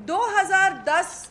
2010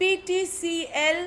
PTCL,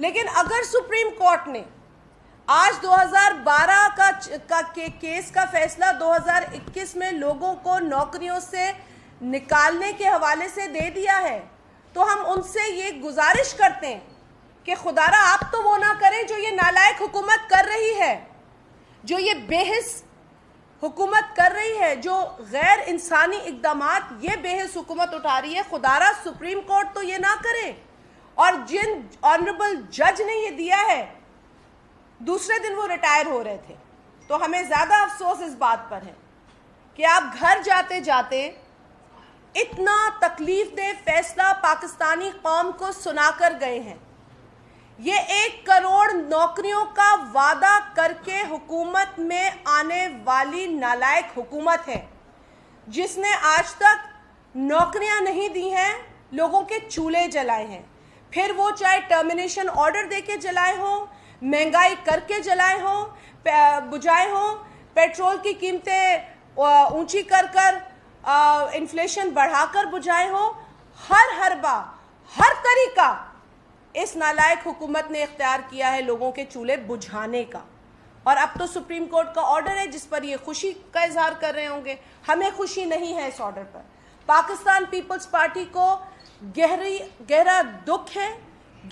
لیکن اگر supreme court نے آج 2012 کا کیس کا فیصلہ 2021 میں لوگوں کو نوکریوں سے نکالنے کے حوالے سے دے دیا ہے تو ہم ان سے یہ گزارش کرتے ہیں کہ خدارا آپ تو وہ نہ کریں جو یہ نالائق حکومت کر رہی ہے، جو یہ بے حس حکومت کر رہی ہے، جو غیر انسانی اقدامات یہ بے حس حکومت اٹھا رہی ہے، خدارا سپریم کورٹ تو یہ نہ کرے۔ اور جن آنریبل جج نے یہ دیا ہے دوسرے دن وہ ریٹائر ہو رہے تھے، تو ہمیں زیادہ افسوس اس بات پر ہے کہ آپ گھر جاتے جاتے اتنا تکلیف دہ فیصلہ پاکستانی قوم کو سنا کر گئے ہیں۔ یہ 1 کروڑ نوکریوں کا وعدہ کر کے حکومت میں آنے والی نالائق حکومت ہے جس نے آج تک نوکریاں نہیں دی ہیں، لوگوں کے چولہے جلائے ہیں، پھر وہ چاہے ٹرمینیشن آرڈر دے کے جلائے ہوں، مہنگائی کر کے جلائے ہوں، بجائے ہوں، پیٹرول کی قیمتیں اونچی کر انفلیشن بڑھا کر بجائے ہوں، ہر حربہ ہر طریقہ اس نالائق حکومت نے اختیار کیا ہے لوگوں کے چولہے بجھانے کا۔ اور اب تو سپریم کورٹ کا آرڈر ہے جس پر یہ خوشی کا اظہار کر رہے ہوں گے، ہمیں خوشی نہیں ہے اس آرڈر پر۔ پاکستان پیپلز پارٹی کو گہرا دکھ ہے،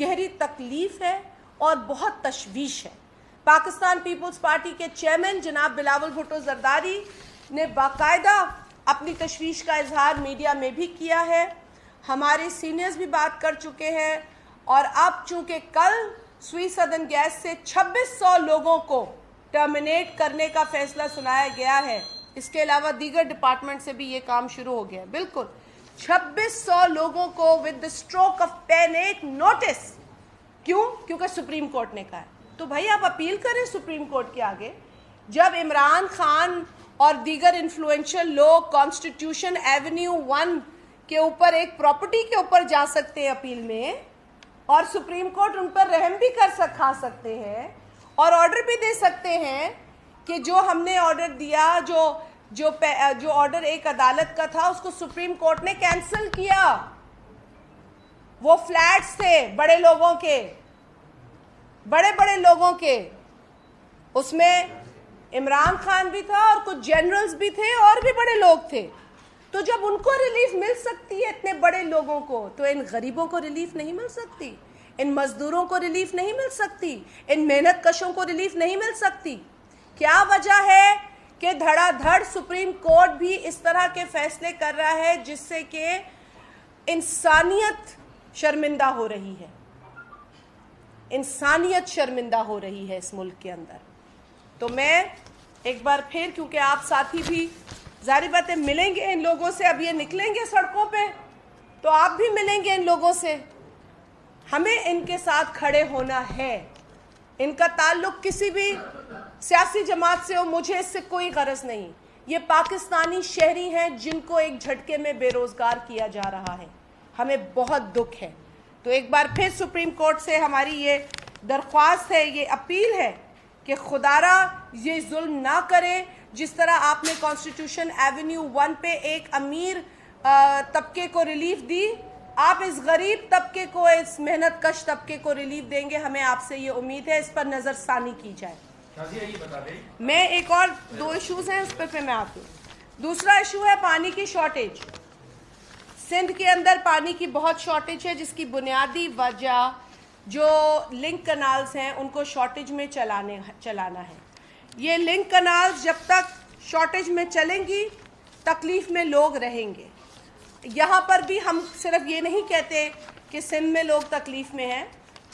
گہری تکلیف ہے اور بہت تشویش ہے۔ پاکستان پیپلز پارٹی کے چیئرمین جناب بلاول بھٹو زرداری نے باقاعدہ اپنی تشویش کا اظہار میڈیا میں بھی کیا ہے، ہمارے سینئرز بھی بات کر چکے ہیں، اور اب چونکہ کل سوئی سدرن گیس سے 2600 لوگوں کو ٹرمینیٹ کرنے کا فیصلہ سنایا گیا ہے، اس کے علاوہ دیگر ڈپارٹمنٹ سے بھی یہ کام شروع ہو گیا ہے، بالکل 2600 لوگوں کو with the stroke of pen ایک نوٹس، کیوں؟ کیونکہ سپریم کورٹ نے کہا ہے۔ تو بھائی آپ اپیل کریں سپریم کورٹ کے آگے، جب عمران خان اور دیگر انفلوئنشل لوگ کانسٹیٹیوشن ایونیو 1 کے اوپر ایک پراپرٹی کے اوپر جا سکتے ہیں اپیل میں، اور سپریم کورٹ ان پر رحم بھی کھا سکتے ہیں اور آرڈر بھی دے سکتے ہیں کہ جو ہم نے آرڈر دیا، جو آرڈر ایک عدالت کا تھا اس کو سپریم کورٹ نے کینسل کیا۔ وہ فلیٹس تھے بڑے لوگوں کے، بڑے لوگوں کے، اس میں عمران خان بھی تھا اور کچھ جنرلز بھی تھے اور بھی بڑے لوگ تھے۔ تو جب ان کو ریلیف مل سکتی ہے اتنے بڑے لوگوں کو، تو ان غریبوں کو ریلیف نہیں مل سکتی، ان مزدوروں کو ریلیف نہیں مل سکتی، ان محنت کشوں کو ریلیف نہیں مل سکتی؟ کیا وجہ ہے کہ دھڑا دھڑ سپریم کورٹ بھی اس طرح کے فیصلے کر رہا ہے جس سے کہ انسانیت شرمندہ ہو رہی ہے، انسانیت شرمندہ ہو رہی ہے اس ملک کے اندر؟ تو میں ایک بار پھر، کیونکہ آپ ساتھی بھی ظاہری باتیں ملیں گے ان لوگوں سے، اب یہ نکلیں گے سڑکوں پہ تو آپ بھی ملیں گے ان لوگوں سے، ہمیں ان کے ساتھ کھڑے ہونا ہے۔ ان کا تعلق کسی بھی سیاسی جماعت سے ہو، مجھے اس سے کوئی غرض نہیں، یہ پاکستانی شہری ہیں جن کو ایک جھٹکے میں بے روزگار کیا جا رہا ہے، ہمیں بہت دکھ ہے۔ تو ایک بار پھر سپریم کورٹ سے ہماری یہ درخواست ہے، یہ اپیل ہے کہ خدارا یہ ظلم نہ کرے، جس طرح آپ نے کانسٹیٹیوشن ایونیو 1 پہ ایک امیر طبقے کو ریلیف دی، آپ اس غریب طبقے کو، اس محنت کش طبقے کو ریلیف دیں گے، ہمیں آپ سے یہ امید ہے، اس پر نظر ثانی کی جائے۔ میں ایک اور 2 ایشوز ہیں اس پہ میں آتی ہوں۔ دوسرا ایشو ہے پانی کی شارٹیج۔ سندھ کے اندر پانی کی بہت شارٹیج ہے، جس کی بنیادی وجہ جو لنک کنالز ہیں ان کو شارٹیج میں چلانا ہے۔ یہ لنک کنالز جب تک شارٹیج میں چلیں گی تکلیف میں لوگ رہیں گے۔ یہاں پر بھی ہم صرف یہ نہیں کہتے کہ سندھ میں لوگ تکلیف میں ہیں،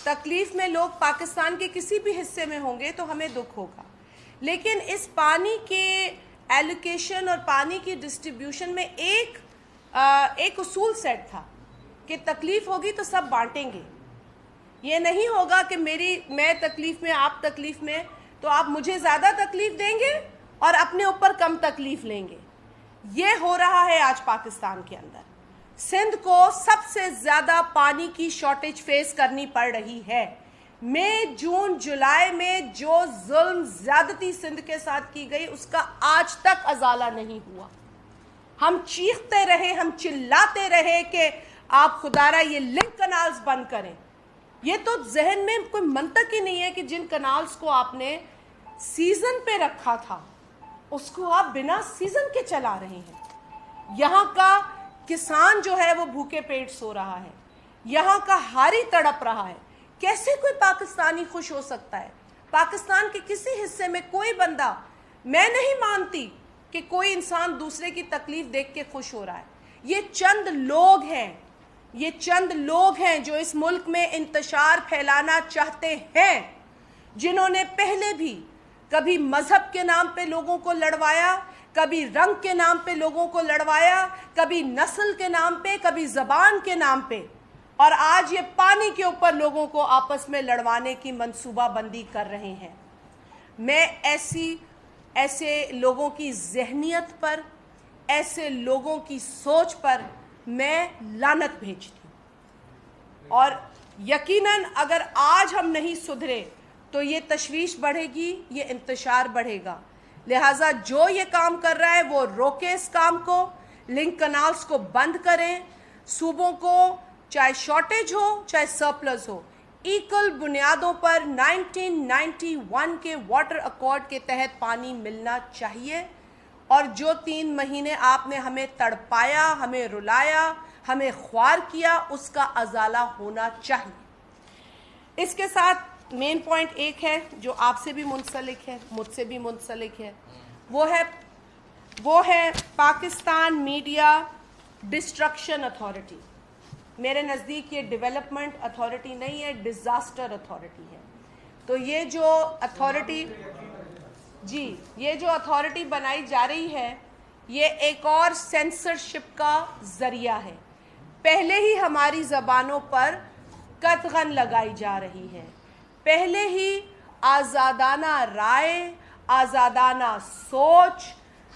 تکلیف میں لوگ پاکستان کے کسی بھی حصے میں ہوں گے تو ہمیں دکھ ہوگا، لیکن اس پانی کے ایلوکیشن اور پانی کی ڈسٹریبیوشن میں ایک اصول سیٹ تھا کہ تکلیف ہوگی تو سب بانٹیں گے۔ یہ نہیں ہوگا کہ میں تکلیف میں، آپ تکلیف میں، تو آپ مجھے زیادہ تکلیف دیں گے اور اپنے اوپر کم تکلیف لیں گے۔ یہ ہو رہا ہے آج پاکستان کے اندر۔ سندھ کو سب سے زیادہ پانی کی شارٹیج فیس کرنی پڑ رہی ہے۔ مئی، جون، جولائی میں جو ظلم زیادتی سندھ کے ساتھ کی گئی اس کا آج تک ازالہ نہیں ہوا۔ ہم چیختے رہے، ہم چلاتے رہے کہ آپ خدارا یہ لنک کنالز بند کریں، یہ تو ذہن میں کوئی منطق ہی نہیں ہے کہ جن کنالز کو آپ نے سیزن پہ رکھا تھا اس کو آپ بنا سیزن کے چلا رہے ہیں. یہاں کا کسان جو ہے وہ بھوکے پیٹ سو رہا ہے, یہاں کا ہاری تڑپ رہا ہے. کیسے کوئی پاکستانی خوش ہو سکتا ہے؟ پاکستان کے کسی حصے میں کوئی بندہ, میں نہیں مانتی کہ کوئی انسان دوسرے کی تکلیف دیکھ کے خوش ہو رہا ہے. یہ چند لوگ ہیں جو اس ملک میں انتشار پھیلانا چاہتے ہیں, جنہوں نے پہلے بھی کبھی مذہب کے نام پہ لوگوں کو لڑوایا, کبھی رنگ کے نام پہ لوگوں کو لڑوایا, کبھی نسل کے نام پہ, کبھی زبان کے نام پہ, اور آج یہ پانی کے اوپر لوگوں کو آپس میں لڑوانے کی منصوبہ بندی کر رہے ہیں. میں ایسے لوگوں کی ذہنیت پر, ایسے لوگوں کی سوچ پر میں لعنت بھیجتی ہوں. اور یقیناً اگر آج ہم نہیں سدھرے تو یہ تشویش بڑھے گی, یہ انتشار بڑھے گا. لہٰذا جو یہ کام کر رہا ہے وہ روکے اس کام کو, لنک کنالز کو بند کریں. صوبوں کو چاہے شارٹیج ہو چاہے سرپلس ہو, ایکل بنیادوں پر 1991 کے واٹر ایکارڈ کے تحت پانی ملنا چاہیے. اور جو 3 مہینے آپ نے ہمیں تڑپایا, ہمیں رلایا, ہمیں خوار کیا, اس کا ازالہ ہونا چاہیے. اس کے ساتھ مین پوائنٹ ایک ہے جو آپ سے بھی منسلک ہے, مجھ سے بھی منسلک ہے, وہ ہے پاکستان میڈیا ڈسٹرکشن اتھارٹی. میرے نزدیک یہ ڈیولپمنٹ اتھارٹی نہیں ہے, ڈیزاسٹر اتھارٹی ہے. تو یہ جو اتھارٹی بنائی جا رہی ہے یہ ایک اور سینسرشپ کا ذریعہ ہے. پہلے ہی ہماری زبانوں پر قطغن لگائی جا رہی ہے, پہلے ہی آزادانہ رائے, آزادانہ سوچ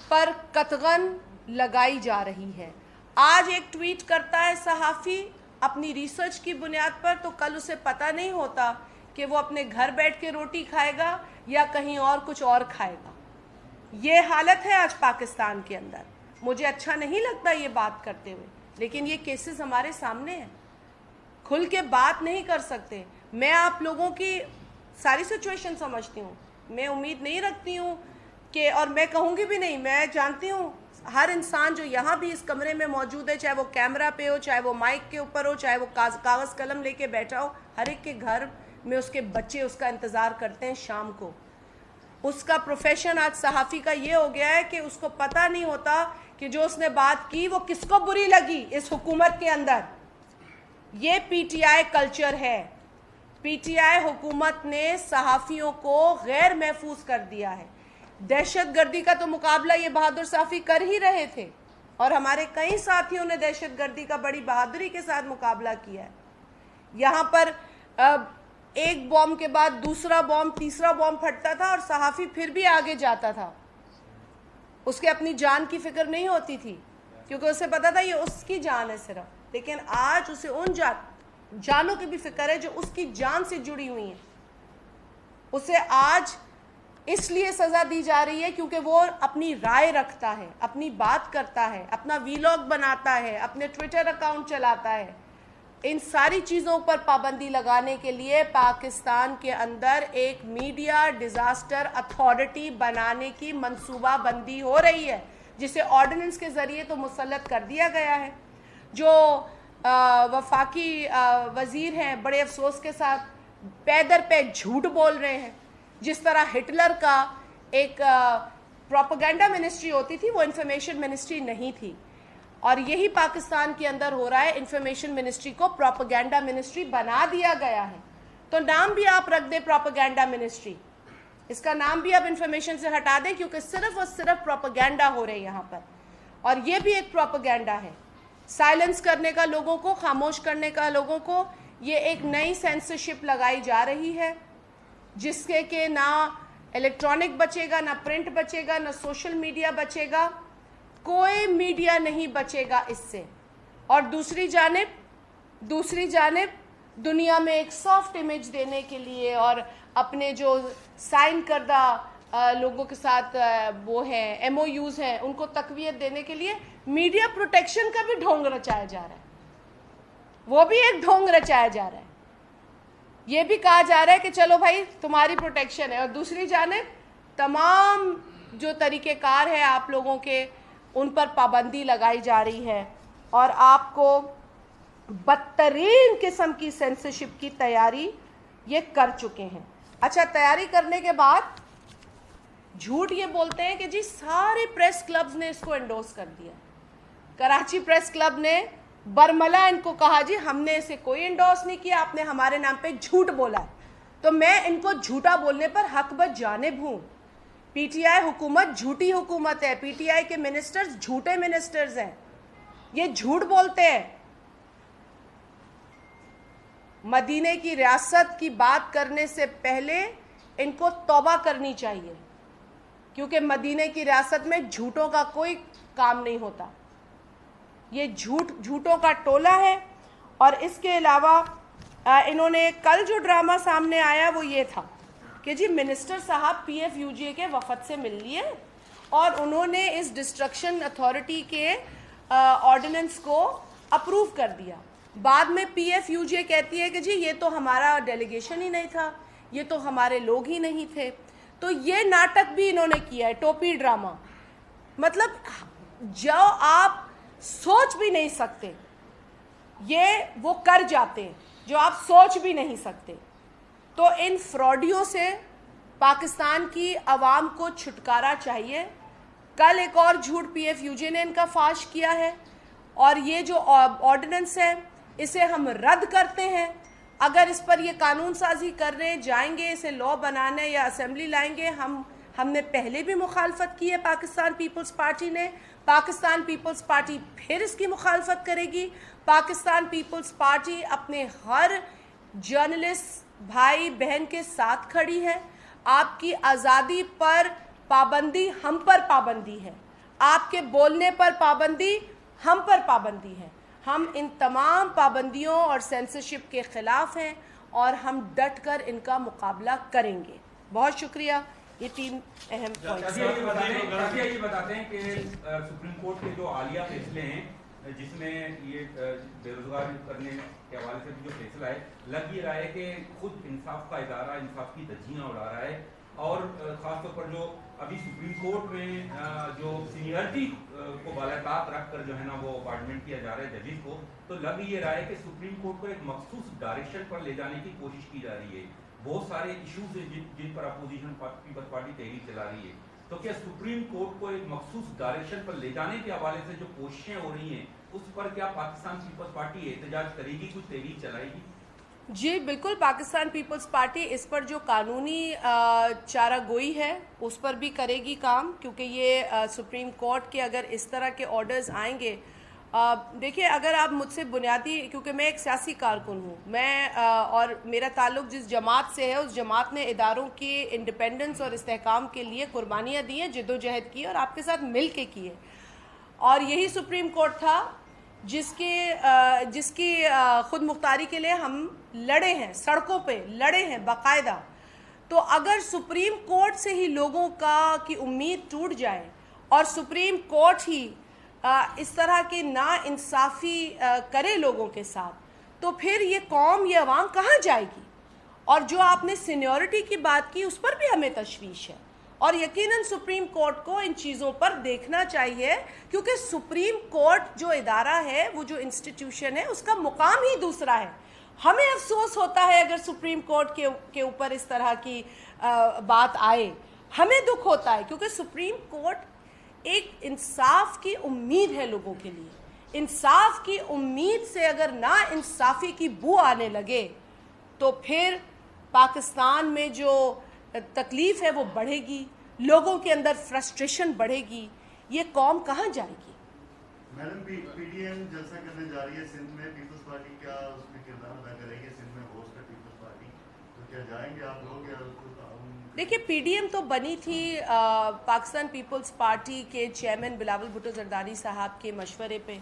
پر قطغن لگائی جا رہی ہے. آج ایک ٹویٹ کرتا ہے صحافی اپنی ریسرچ کی بنیاد پر, تو کل اسے پتہ نہیں ہوتا کہ وہ اپنے گھر بیٹھ کے روٹی کھائے گا یا کہیں اور کچھ اور کھائے گا. یہ حالت ہے آج پاکستان کے اندر. مجھے اچھا نہیں لگتا یہ بات کرتے ہوئے, لیکن یہ کیسز ہمارے سامنے ہیں, کھل کے بات نہیں کر سکتے. میں آپ لوگوں کی ساری سچویشن سمجھتی ہوں, میں امید نہیں رکھتی ہوں کہ, اور میں کہوں گی بھی نہیں, میں جانتی ہوں ہر انسان جو یہاں بھی اس کمرے میں موجود ہے, چاہے وہ کیمرہ پہ ہو, چاہے وہ مائک کے اوپر ہو, چاہے وہ کاغذ قلم لے کے بیٹھا ہو, ہر ایک کے گھر میں اس کے بچے اس کا انتظار کرتے ہیں شام کو. اس کا پروفیشن آج صحافی کا یہ ہو گیا ہے کہ اس کو پتہ نہیں ہوتا کہ جو اس نے بات کی وہ کس کو بری لگی اس حکومت کے اندر. یہ پی ٹی آئی کلچر ہے. پی ٹی آئی حکومت نے صحافیوں کو غیر محفوظ کر دیا ہے. دہشت گردی کا تو مقابلہ یہ بہادر صحافی کر ہی رہے تھے, اور ہمارے کئی ساتھیوں نے دہشت گردی کا بڑی بہادری کے ساتھ مقابلہ کیا ہے. یہاں پر ایک بوم کے بعد دوسرا بوم, تیسرا بوم پھٹتا تھا اور صحافی پھر بھی آگے جاتا تھا. اس کے اپنی جان کی فکر نہیں ہوتی تھی کیونکہ اسے پتا تھا یہ اس کی جان ہے صرف. لیکن آج اسے ان جانوں کی بھی فکر ہے جو اس کی جان سے جڑی ہوئی ہیں. اسے آج اس لیے سزا دی جا رہی ہے کیونکہ وہ اپنی رائے رکھتا ہے, اپنی بات کرتا ہے, اپنا ویلاگ بناتا ہے, اپنے ٹویٹر اکاؤنٹ چلاتا ہے. ان ساری چیزوں پر پابندی لگانے کے لیے پاکستان کے اندر ایک میڈیا ڈیزاسٹر اتھارٹی بنانے کی منصوبہ بندی ہو رہی ہے, جسے آرڈیننس کے ذریعے تو مسلط کر دیا گیا ہے. جو وفاقی وزیر ہیں بڑے افسوس کے ساتھ پے در پے جھوٹ بول رہے ہیں. جس طرح ہٹلر کا ایک پروپیگنڈا منسٹری ہوتی تھی, وہ انفارمیشن منسٹری نہیں تھی, اور یہی پاکستان کے اندر ہو رہا ہے. انفارمیشن منسٹری کو پروپیگنڈا منسٹری بنا دیا گیا ہے. تو نام بھی آپ رکھ دیں پروپیگنڈا منسٹری, اس کا نام بھی آپ انفارمیشن سے ہٹا دیں, کیونکہ صرف اور صرف پروپیگنڈا ہو رہے ہیں یہاں پر. اور یہ بھی ایک پروپیگنڈا ہے, سائلنس کرنے کا لوگوں کو, خاموش کرنے کا لوگوں کو. یہ ایک نئی سینسرشپ لگائی جا رہی ہے جس کے کہ نہ الیکٹرانک بچے گا, نہ پرنٹ بچے گا, نہ سوشل میڈیا بچے گا, کوئی میڈیا نہیں بچے گا اس سے. اور دوسری جانب دنیا میں ایک سافٹ امیج دینے کے لیے اور اپنے جو سائن کردہ لوگوں کے ساتھ وہ ہیں ایم او یوز ہیں ان کو تقویت دینے کے لیے میڈیا پروٹیکشن کا بھی ڈھونگ رچایا جا رہا ہے. وہ بھی ایک ڈھونگ رچایا جا رہا ہے. یہ بھی کہا جا رہا ہے کہ چلو بھائی تمہاری پروٹیکشن ہے، اور دوسری جانب تمام جو طریقہ کار ہے آپ لوگوں کے ان پر پابندی لگائی جا رہی ہے، اور آپ کو بدترین قسم کی سینسرشپ کی تیاری یہ کر چکے ہیں۔ اچھا، تیاری کرنے کے بعد جھوٹ یہ بولتے ہیں کہ جی سارے پریس کلبز نے اس کو انڈورس کر دیا۔ کراچی پریس کلب نے برملا ان کو کہا جی ہم نے اسے کوئی انڈورس نہیں کیا، آپ نے ہمارے نام پہ جھوٹ بولا ہے۔ تو میں ان کو جھوٹا بولنے پر حق بد جانب ہوں۔ پی ٹی آئی حکومت جھوٹی حکومت ہے، پی ٹی آئی کے منسٹرز جھوٹے منسٹرز ہیں، یہ جھوٹ بولتے ہیں۔ مدینے کی ریاست کی بات کرنے سے پہلے ان کو توبہ کرنی چاہیے، کیونکہ مدینے کی ریاست میں جھوٹوں کا کوئی کام نہیں ہوتا، یہ جھوٹوں کا ٹولہ ہے۔ اور اس کے علاوہ انہوں نے کل جو ڈرامہ سامنے آیا وہ یہ تھا کہ جی منسٹر صاحب پی ایف یو جی اے کے وفد سے مل لیے اور انہوں نے اس ڈسٹرکشن اتھارٹی کے آرڈیننس کو اپروو کر دیا۔ بعد میں پی ایف یو جی اے کہتی ہے کہ جی یہ تو ہمارا ڈیلیگیشن ہی نہیں تھا، یہ تو ہمارے لوگ ہی نہیں تھے۔ تو یہ ناٹک بھی انہوں نے کیا ہے، ٹوپی ڈرامہ، مطلب جو آپ سوچ بھی نہیں سکتے یہ وہ کر جاتے ہیں، جو آپ سوچ بھی نہیں سکتے۔ تو ان فراڈیوں سے پاکستان کی عوام کو چھٹکارا چاہیے۔ کل ایک اور جھوٹ پی ایف یو جی نے ان کا فاش کیا ہے، اور یہ جو آرڈیننس ہے اسے ہم رد کرتے ہیں۔ اگر اس پر یہ قانون سازی کرنے جائیں گے، اسے لا بنانے یا اسمبلی لائیں گے، ہم نے پہلے بھی مخالفت کی ہے، پاکستان پیپلز پارٹی نے، پاکستان پیپلز پارٹی پھر اس کی مخالفت کرے گی۔ پاکستان پیپلز پارٹی اپنے ہر جرنلسٹ بھائی بہن کے ساتھ کھڑی ہے۔ آپ کی آزادی پر پابندی ہم پر پابندی ہے، آپ کے بولنے پر پابندی ہم پر پابندی ہے۔ ہم ان تمام پابندیوں اور سینسرشپ کے خلاف ہیں اور ہم ڈٹ کر ان کا مقابلہ کریں گے۔ بہت شکریہ۔ یہ 3 اہم پوائنٹس یہ بتاتے ہیں کہ سپریم کورٹ کے جو حالیہ فیصلے ہیں جس میں یہ بے روزگار کرنے کے حوالے سے جو فیصلہ ہے، لگ یہ رہا ہے کہ خود انصاف کا ادارہ انصاف کی دھجیاں اڑا رہا ہے، اور خاص طور پر جو ابھی سپریم کورٹ میں جو سینئرٹی کو بالاطاق رکھ کر جو ہے نا وہ اپائنٹمنٹ کیا جا رہا ہے ججز کو، تو لگ یہ رہا ہے کہ سپریم کورٹ کو ایک مخصوص ڈائریکشن پر لے جانے کی کوشش کی جا رہی ہے۔ بہت سارے ایشوز ہیں جن پر اپوزیشن پیپلز پارٹی تحریک چلا رہی ہے، تو کیا سپریم کورٹ کو ایک مخصوص ڈائریکشن پر لے جانے کے حوالے سے جو کوششیں ہو رہی ہیں اس پر کیا پاکستان پیپلز پارٹی احتجاج کرے گی، کچھ تحریک چلائے گی؟ جی بالکل، پاکستان پیپلز پارٹی اس پر جو قانونی چارہ گوئی ہے اس پر بھی کرے گی کام، کیونکہ یہ سپریم کورٹ کے اگر اس طرح کے آرڈرز آئیں گے، دیکھیے اگر آپ مجھ سے بنیادی، کیونکہ میں ایک سیاسی کارکن ہوں، میں اور میرا تعلق جس جماعت سے ہے اس جماعت نے اداروں کی انڈیپینڈنس اور استحکام کے لیے قربانیاں دی ہیں، جد و جہد کی اور آپ کے ساتھ مل کے کی ہے، اور یہی سپریم کورٹ تھا جس کی خود مختاری کے لیے ہم لڑے ہیں، سڑکوں پہ لڑے ہیں باقاعدہ۔ تو اگر سپریم کورٹ سے ہی لوگوں کی امید ٹوٹ جائے اور سپریم کورٹ ہی اس طرح کی نا انصافی کرے لوگوں کے ساتھ، تو پھر یہ قوم، یہ عوام کہاں جائے گی؟ اور جو آپ نے سینیورٹی کی بات کی اس پر بھی ہمیں تشویش ہے، اور یقیناً سپریم کورٹ کو ان چیزوں پر دیکھنا چاہیے، کیونکہ سپریم کورٹ جو ادارہ ہے، وہ جو انسٹیٹیوشن ہے، اس کا مقام ہی دوسرا ہے۔ ہمیں افسوس ہوتا ہے اگر سپریم کورٹ کے اوپر اس طرح کی بات آئے، ہمیں دکھ ہوتا ہے، کیونکہ سپریم کورٹ ایک انصاف کی امید ہے لوگوں کے لیے۔ انصاف کی امید سے اگر نا انصافی کی بو آنے لگے تو پھر پاکستان میں جو تکلیف ہے وہ بڑھے گی، لوگوں کے اندر فرسٹریشن بڑھے گی، یہ قوم کہاں جائے گی؟ میڈم، پی ڈی ایم جلسہ کرنے جا رہی ہے سندھ میں، پیپلز پارٹی کیا اس میں کردار ادا کرے گی؟ سندھ میں ہوسٹ ہے پیپلز پارٹی، تو کیا جائیں گے آپ لوگ یا اس کو تعاون؟ دیکھیے پی ڈی ایم تو بنی تھی پاکستان پیپلز پارٹی کے چیئرمین بلاول بھٹو زرداری صاحب کے مشورے پہ،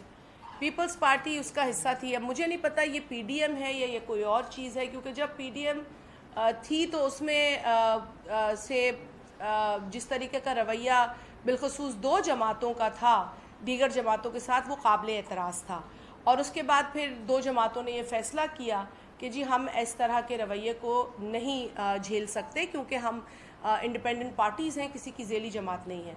پیپلز پارٹی اس کا حصہ تھی۔ اب مجھے نہیں پتہ یہ پی ڈی ایم ہے یا یہ کوئی اور چیز ہے، کیونکہ جب پی ڈی ایم تھی تو اس میں سے جس طریقے کا رویہ بالخصوص 2 جماعتوں کا تھا دیگر جماعتوں کے ساتھ، وہ قابل اعتراض تھا، اور اس کے بعد پھر 2 جماعتوں نے یہ فیصلہ کیا کہ جی ہم اس طرح کے رویے کو نہیں جھیل سکتے کیونکہ ہم انڈیپینڈنٹ پارٹیز ہیں, کسی کی ذیلی جماعت نہیں ہے.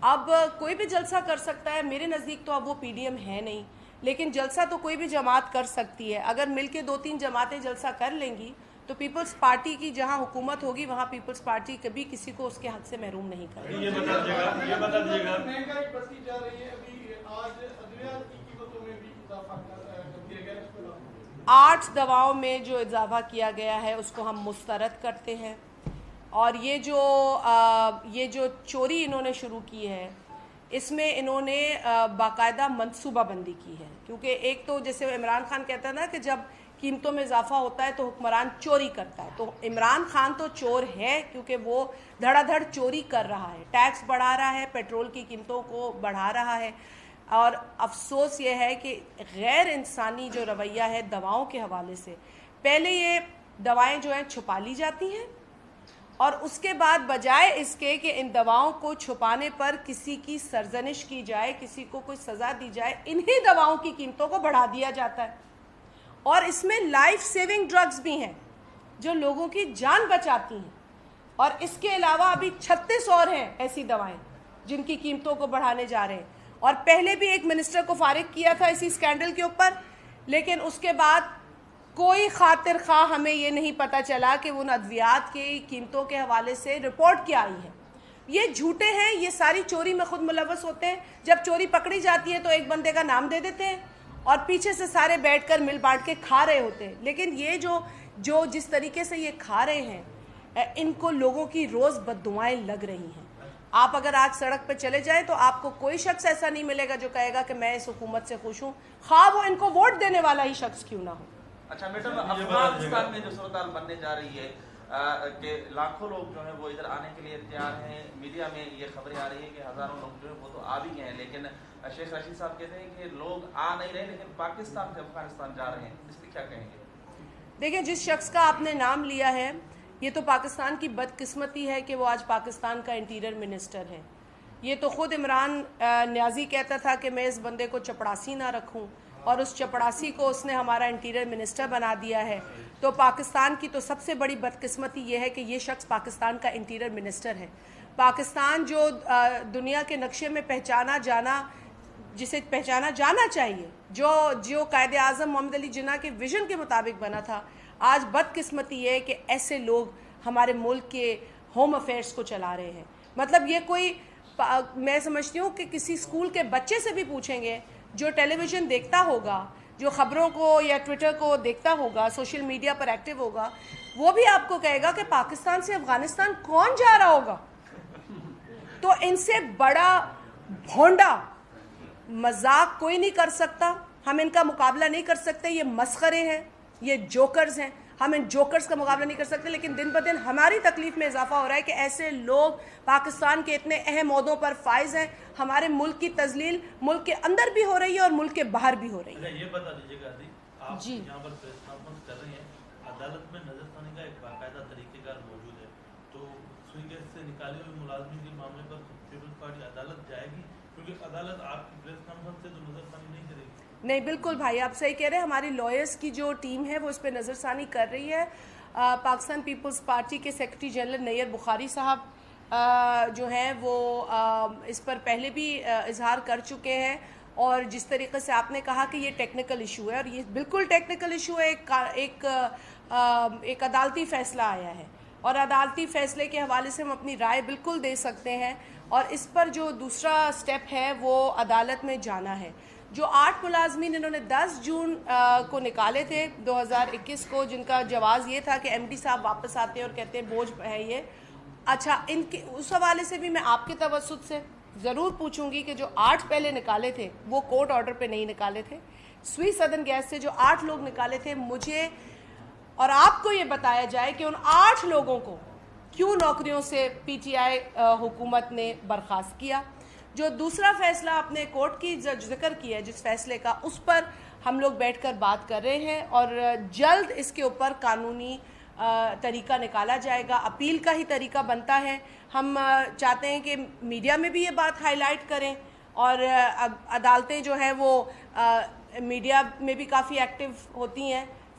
اب کوئی بھی جلسہ کر سکتا ہے, میرے نزدیک تو اب وہ پی ڈی ایم ہے نہیں, لیکن جلسہ تو کوئی بھی جماعت کر سکتی ہے. اگر مل کے 2-3 جماعتیں جلسہ کر لیں گی تو پیپلز پارٹی کی جہاں حکومت ہوگی وہاں پیپلز پارٹی کبھی کسی کو اس کے حق سے محروم نہیں کرے گی. یہ بتا دیجیے گا مہنگائی بڑھتی جا رہی ہے, ابھی آج ادویات کی قیمتوں میں بھی اضافہ کر دیا گیا ہے. 8 دواؤں میں جو اضافہ کیا گیا ہے اس کو ہم مسترد کرتے ہیں. اور یہ جو چوری انہوں نے شروع کی ہے اس میں انہوں نے باقاعدہ منصوبہ بندی کی ہے, کیونکہ ایک تو جیسے عمران خان کہتا ہے نا کہ جب قیمتوں میں اضافہ ہوتا ہے تو حکمران چوری کرتا ہے, تو عمران خان تو چور ہے کیونکہ وہ دھڑا دھڑ چوری کر رہا ہے, ٹیکس بڑھا رہا ہے, پیٹرول کی قیمتوں کو بڑھا رہا ہے. اور افسوس یہ ہے کہ غیر انسانی جو رویہ ہے دواؤں کے حوالے سے, پہلے یہ دوائیں جو ہیں چھپا لی جاتی ہیں اور اس کے بعد بجائے اس کے کہ ان دواؤں کو چھپانے پر کسی کی سرزنش کی جائے, کسی کو کوئی سزا دی جائے, انہی دواؤں کی قیمتوں کو بڑھا دیا جاتا ہے. اور اس میں لائف سیونگ ڈرگز بھی ہیں جو لوگوں کی جان بچاتی ہیں, اور اس کے علاوہ ابھی 36 اور ہیں ایسی دوائیں جن کی قیمتوں کو بڑھانے جا رہے ہیں. اور پہلے بھی ایک منسٹر کو فارغ کیا تھا اسی اسکینڈل کے اوپر, لیکن اس کے بعد کوئی خاطر خواہ ہمیں یہ نہیں پتا چلا کہ ان ادویات کی قیمتوں کے حوالے سے رپورٹ کیا آئی ہے. یہ جھوٹے ہیں, یہ ساری چوری میں خود ملوث ہوتے ہیں. جب چوری پکڑی جاتی ہے تو ایک بندے کا نام دے دیتے ہیں اور پیچھے سے سارے بیٹھ کر مل بانٹ کے کھا رہے ہوتے ہیں. لیکن یہ جو جس طریقے سے یہ کھا رہے ہیں ان کو لوگوں کی روز بددعائیں لگ رہی ہیں. آپ اگر آج سڑک پہ چلے جائیں تو آپ کو کوئی شخص ایسا نہیں ملے گا جو کہے گا کہ میں اس حکومت سے خوش ہوں, خواہ وہ ان کو ووٹ دینے والا ہی شخص کیوں نہ ہو. اچھا میڈم, افغانستان میں جو صورتحال بننے جا رہی ہے کہ لاکھوں لوگ جو ہیں وہ ادھر آنے کے لیے تیار ہیں, میڈیا میں یہ خبریں آ رہی ہیں کہ ہزاروں لوگ جو ہیں وہ تو آ بھی گئے ہیں, لیکن شیخ رشید صاحب کہتے ہیں کہ لوگ آ نہیں رہے لیکن پاکستان سے افغانستان جا رہے ہیں, اس لیے کیا کہیں گے؟ دیکھیں, جس شخص کا آپ نے نام لیا ہے یہ تو پاکستان کی بدقسمتی ہے کہ وہ آج پاکستان کا انٹیریئر منسٹر ہے. یہ تو خود عمران نیازی کہتا تھا کہ میں اس بندے کو چپڑاسی نہ رکھوں, اور اس چپڑاسی کو اس نے ہمارا انٹیریئر منسٹر بنا دیا ہے. تو پاکستان کی تو سب سے بڑی بدقسمتی یہ ہے کہ یہ شخص پاکستان کا انٹیریئر منسٹر ہے. پاکستان جو دنیا کے نقشے میں پہچانا جانا, جسے پہچانا جانا چاہیے, جو قائد اعظم محمد علی جناح کے ویژن کے مطابق بنا تھا, آج بدقسمتی ہے کہ ایسے لوگ ہمارے ملک کے ہوم افیئرس کو چلا رہے ہیں. مطلب یہ کوئی, میں سمجھتی ہوں کہ کسی اسکول کے بچے سے بھی پوچھیں گے جو ٹیلی ویژن دیکھتا ہوگا, جو خبروں کو یا ٹویٹر کو دیکھتا ہوگا, سوشل میڈیا پر ایکٹیو ہوگا, وہ بھی آپ کو کہے گا کہ پاکستان سے افغانستان کون جا رہا ہوگا. تو ان سے بڑا بھونڈا مذاق کوئی نہیں کر سکتا, ہم ان کا مقابلہ نہیں کر سکتے. یہ مسخرے ہیں, یہ جوکرز ہیں, ہم ان جوکرز کا مقابلہ نہیں کر سکتے. لیکن دن بدن ہماری تکلیف میں اضافہ ہو رہا ہے کہ ایسے لوگ پاکستان کے اتنے اہم عہدوں پر فائز ہیں. ہمارے ملک کی تذلیل ملک کے اندر بھی ہو رہی ہے اور ملک کے باہر بھی ہو رہی ہے. یہ بتا دیجیے گا آپ جی, یہاں پر پریس کانفرنس کر رہی ہیں, عدالت میں نظر ثانی کا ایک باقاعدہ طریقہ کار موجود ہے, تو سوئی گیس سے نکالے ہوئے ملازمین کے معاملے پر پیپلز پارٹی عدالت جائے گی, کیونکہ عدالت آپ کی پریس کانفرنس سے تو نظر ثانی نہیں کرے گی. نہیں, بالکل بھائی آپ صحیح کہہ رہے ہیں. ہماری لائرز کی جو ٹیم ہے وہ اس پہ نظر ثانی کر رہی ہے. پاکستان پیپلز پارٹی کے سیکرٹری جنرل نیر بخاری صاحب جو ہیں وہ اس پر پہلے بھی اظہار کر چکے ہیں. اور جس طریقے سے آپ نے کہا کہ یہ ٹیکنیکل ایشو ہے, اور یہ بالکل ٹیکنیکل ایشو ہے, ایک عدالتی فیصلہ آیا ہے اور عدالتی فیصلے کے حوالے سے ہم اپنی رائے بالکل دے سکتے ہیں. اور اس پر جو دوسرا سٹیپ ہے وہ عدالت میں جانا ہے. جو 8 ملازمین انہوں نے 10 جون کو نکالے تھے 2021 کو, جن کا جواز یہ تھا کہ ایم ڈی صاحب واپس آتے ہیں اور کہتے ہیں بوجھ ہے یہ. اچھا, ان کے اس حوالے سے بھی میں آپ کے توسط سے ضرور پوچھوں گی کہ جو 8 پہلے نکالے تھے وہ کورٹ آرڈر پہ نہیں نکالے تھے. سوئی سدرن گیس سے جو 8 لوگ نکالے تھے, مجھے اور آپ کو یہ بتایا جائے کہ ان 8 لوگوں کو کیوں نوکریوں سے پی ٹی آئی حکومت نے برخاست کیا. جو دوسرا فیصلہ آپ نے کورٹ کی ذکر کیا ہے جس فیصلے کا, اس پر ہم لوگ بیٹھ کر بات کر رہے ہیں اور جلد اس کے اوپر قانونی طریقہ نکالا جائے گا. اپیل کا ہی طریقہ بنتا ہے. ہم چاہتے ہیں کہ میڈیا میں بھی یہ بات ہائی لائٹ کریں, اور عدالتیں جو ہیں وہ میڈیا میں بھی کافی ایکٹیو ہوتی ہیں,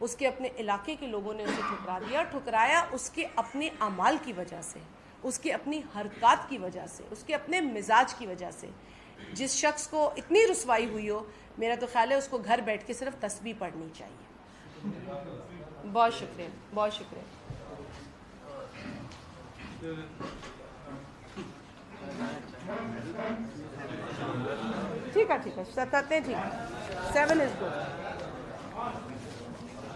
اس کے اپنے علاقے کے لوگوں نے اسے ٹھکرا دیا، ٹھکرایا اس کے اپنے اعمال کی وجہ سے، اس کی اپنی حرکات کی وجہ سے، اس کے اپنے مزاج کی وجہ سے۔ جس شخص کو اتنی رسوائی ہوئی ہو، میرا تو خیال ہے اس کو گھر بیٹھ کے صرف تسبیح پڑھنی چاہیے۔ بہت شکریہ، بہت شکریہ۔ ٹھیک ہے، ٹھیک ہے، 7 ٹھیک ہے، 7 از گڈ۔